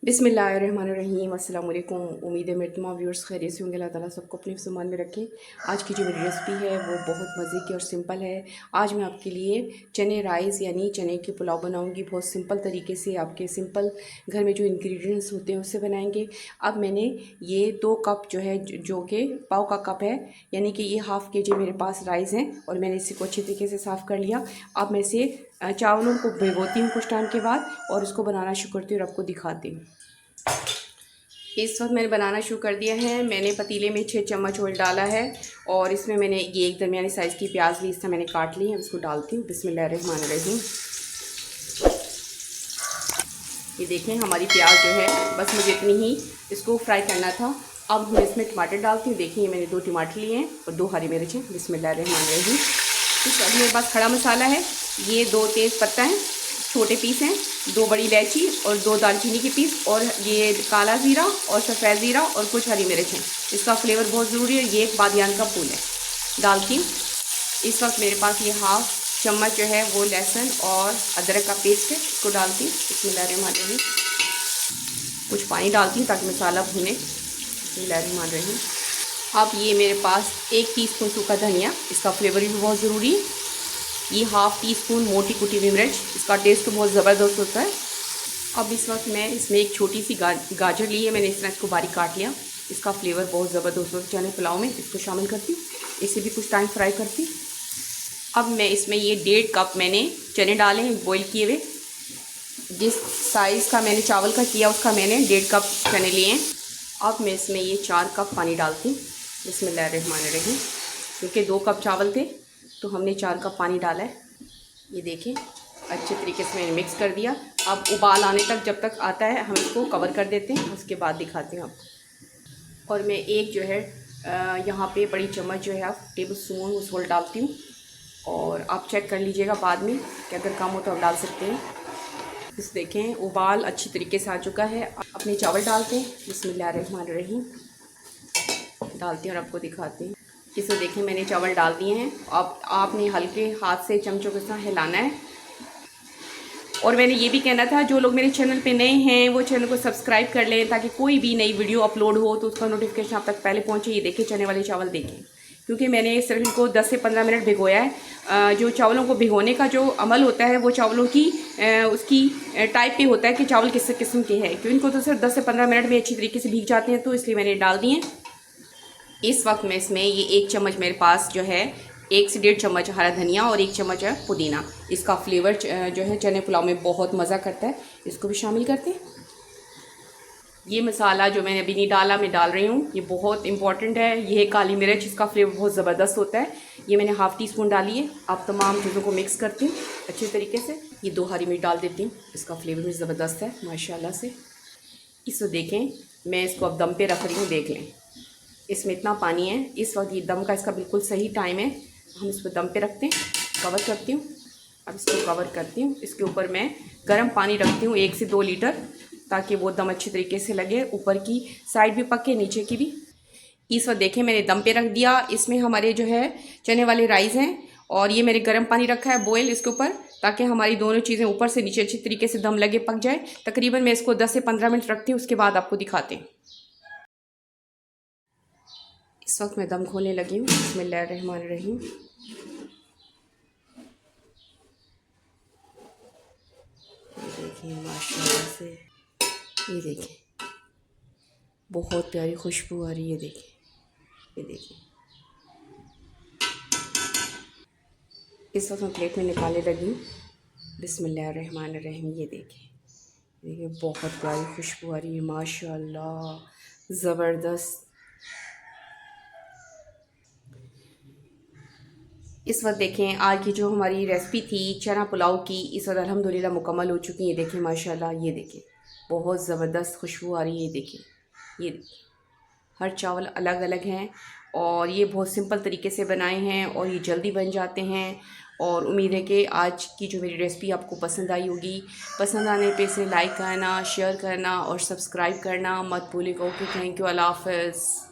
बिस्मिल्लाहिर्रहमानिर्रहीम। अस्सलाम वालेकुम। उम्मीद है मेरे तमाम व्यूअर्स खैरियत से होंगे। अल्लाह ताला सबको अपने फ़मान में रखे। आज की जो मेरी रेसिपी है वो बहुत मज़े की और सिंपल है। आज मैं आपके लिए चने राइस यानी चने की पुलाव बनाऊंगी। बहुत सिंपल तरीके से आपके सिंपल घर में जो इंग्रेडिएंट्स होते हैं उससे बनाएंगे। अब मैंने ये 2 कप जो है जो कि पाव का कप है, यानी कि ये हाफ़ kg मेरे पास राइस हैं और मैंने इसी को अच्छी तरीके से साफ़ कर लिया। अब मैं इसे चावलों को भिगोती हूँ कुछ टाइम के बाद और इसको बनाना शुरू करती हूँ और आपको दिखाती हूँ। इस वक्त मैंने बनाना शुरू कर दिया है। मैंने पतीले में 6 चम्मच ऑयल डाला है और इसमें मैंने ये एक दरमियानी साइज़ की प्याज ली, इससे मैंने काट ली है। इसको डालती हूँ। बिस्मिल्लाहिर्रहमानिर्रहीम। ये देखें हमारी प्याज जो है, बस मुझे इतनी ही इसको फ्राई करना था। अब मैं इसमें टमाटर डालती हूँ। देखिए मैंने 2 टमाटर लिए हैं और 2 हरी मिर्च हैं। बिस्मिल्लाहिर्रहमानिर्रहीम। ठीक है, मेरे पास खड़ा मसाला है, ये 2 तेज़ पत्ता हैं छोटे पीस हैं, 2 बड़ी इलायची और 2 दालचीनी के पीस, और ये काला ज़ीरा और सफ़ेद ज़ीरा और कुछ हरी मिर्च हैं। इसका फ्लेवर बहुत ज़रूरी है। ये एक बादियान का फूल है। डालती हूँ। इस वक्त मेरे पास ये हाफ़ चम्मच जो है वो लहसुन और अदरक का पेस्ट है, इसको डालती हूँ। बिस्मिल्लाहिर्रहमानिर्रहीम। कुछ पानी डालती हूँ ताकि मसाला भुने। बिस्मिल्लाहिर्रहमानिर्रहीम। अब ये मेरे पास 1 टीस्पून सूखा धनिया, इसका फ्लेवर भी बहुत ज़रूरी है। ये हाफ़ टी स्पून मोटी कुटी हुई मिर्च, इसका टेस्ट बहुत ज़बरदस्त होता है। अब इस वक्त मैं इसमें एक छोटी सी गाजर ली है, मैंने इस तरह इसको बारीक काट लिया। इसका फ्लेवर बहुत ज़बरदस्त होता है चने पुलाव में। इसको शामिल करती हूँ, इसे भी कुछ टाइम फ्राई करती हूँ। अब मैं इसमें ये 1.5 कप मैंने चने डाले हैं बॉईल किए हुए। जिस साइज़ का मैंने चावल का किया उसका मैंने 1.5 कप चने लिए हैं। अब मैं इसमें ये 4 कप पानी डालती हूँ। बिस्मिल्लाहिर्रहमानिर्रहीम। क्योंकि 2 कप चावल थे तो हमने 4 कप पानी डाला है। ये देखें अच्छे तरीके से मैंने मिक्स कर दिया। अब उबाल आने तक, जब तक आता है हम इसको कवर कर देते हैं, उसके बाद दिखाते हैं आपको। और मैं एक जो है यहाँ पे बड़ी चम्मच जो है आप टेबल स्पून वो सोल्ट डालती हूँ, और आप चेक कर लीजिएगा बाद में कि अगर कम हो तो आप डाल सकते हैं। इस देखें उबाल अच्छी तरीके से आ चुका है। अपने चावल डालते हैं। बिस्मिल्लाहिर्रहमानिर्रहीम। डालती हूँ और आपको दिखाती हूँ। इसे देखें मैंने चावल डाल दिए हैं। अब आपने हल्के हाथ से चमचों के साथ हिलाना है। और मैंने ये भी कहना था, जो लोग मेरे चैनल पे नए हैं वो चैनल को सब्सक्राइब कर लें ताकि कोई भी नई वीडियो अपलोड हो तो उसका नोटिफिकेशन आप तक पहले पहुंचे। ये देखें चने वाले चावल देखें, क्योंकि मैंने सिर्फ इनको 10 से 15 मिनट भिगोया है। जो चावलों को भिगोने का जो अमल होता है वो चावलों की उसकी टाइप पे होता है कि चावल किस किस्म के हैं। क्यों इनको तो सिर्फ 10 से 15 मिनट में अच्छी तरीके से भीग जाते हैं, तो इसलिए मैंने डाल दिए। इस वक्त में इसमें ये 1 चम्मच मेरे पास जो है 1 से 1.5 चम्मच हरा धनिया और 1 चम्मच है पुदीना। इसका फ्लेवर जो है चने पुलाव में बहुत मज़ा करता है। इसको भी शामिल करते हैं। ये मसाला जो मैंने अभी नहीं डाला मैं डाल रही हूँ, ये बहुत इंपॉर्टेंट है। ये है काली मिर्च, इसका फ्लेवर बहुत ज़बरदस्त होता है। ये मैंने हाफ़ टी स्पून डाली है। आप तमाम चीज़ों को मिक्स करती हूँ अच्छे तरीके से। ये 2 हरी मिर्च डाल देती हूँ, इसका फ्लेवर भी ज़बरदस्त है माशाल्लाह से। इसको देखें मैं इसको अब दम पे रख रही हूँ। देख लें इसमें इतना पानी है। इस वक्त ये दम का इसका बिल्कुल सही टाइम है। हम इसको दम पे रखते हैं। कवर करती हूँ। अब इसको कवर करती हूँ। इसके ऊपर मैं गर्म पानी रखती हूँ 1 से 2 लीटर, ताकि वो दम अच्छी तरीके से लगे, ऊपर की साइड भी पके नीचे की भी। इस वक्त देखें मैंने दम पे रख दिया। इसमें हमारे जो है चने वाले राइस हैं और ये मैंने गर्म पानी रखा है बॉयल इसके ऊपर, ताकि हमारी दोनों चीज़ें ऊपर से नीचे अच्छी तरीके से दम लगे पक जाए। तकरीबन मैं इसको 10 से 15 मिनट रखती हूँ, उसके बाद आपको दिखाते हैं। इस वक्त मैं दम खोलने लगी हूँ। बिस्मिल्लाहिर्रहमानिर्रहीम। ये देखिए माशाल्लाह से, ये देखिए बहुत प्यारी खुशबू आ रही है। देखिए ये देखिए। इस वक्त मैं प्लेट में निकालने लगी हूँ। बिस्मिल्लाहिर्रहमानिर्रहीम। ये देखिए बहुत प्यारी खुशबू आ रही है माशाल्लाह, ज़बरदस्त। इस वक्त देखें आज की जो हमारी रेसिपी थी चना पुलाव की, इस वक्त अल्हम्दुलिल्लाह मुकम्मल हो चुकी है। देखें माशाल्लाह, ये देखें बहुत ज़बरदस्त खुशबू आ रही है। देखिए ये हर चावल अलग अलग हैं और ये बहुत सिंपल तरीके से बनाए हैं और ये जल्दी बन जाते हैं। और उम्मीद है कि आज की जो मेरी रेसिपी आपको पसंद आई होगी। पसंद आने पे इसे लाइक करना, शेयर करना और सब्सक्राइब करना मत भूलिएगा। ओके, थैंक यू, अल्लाह हाफ़िज़।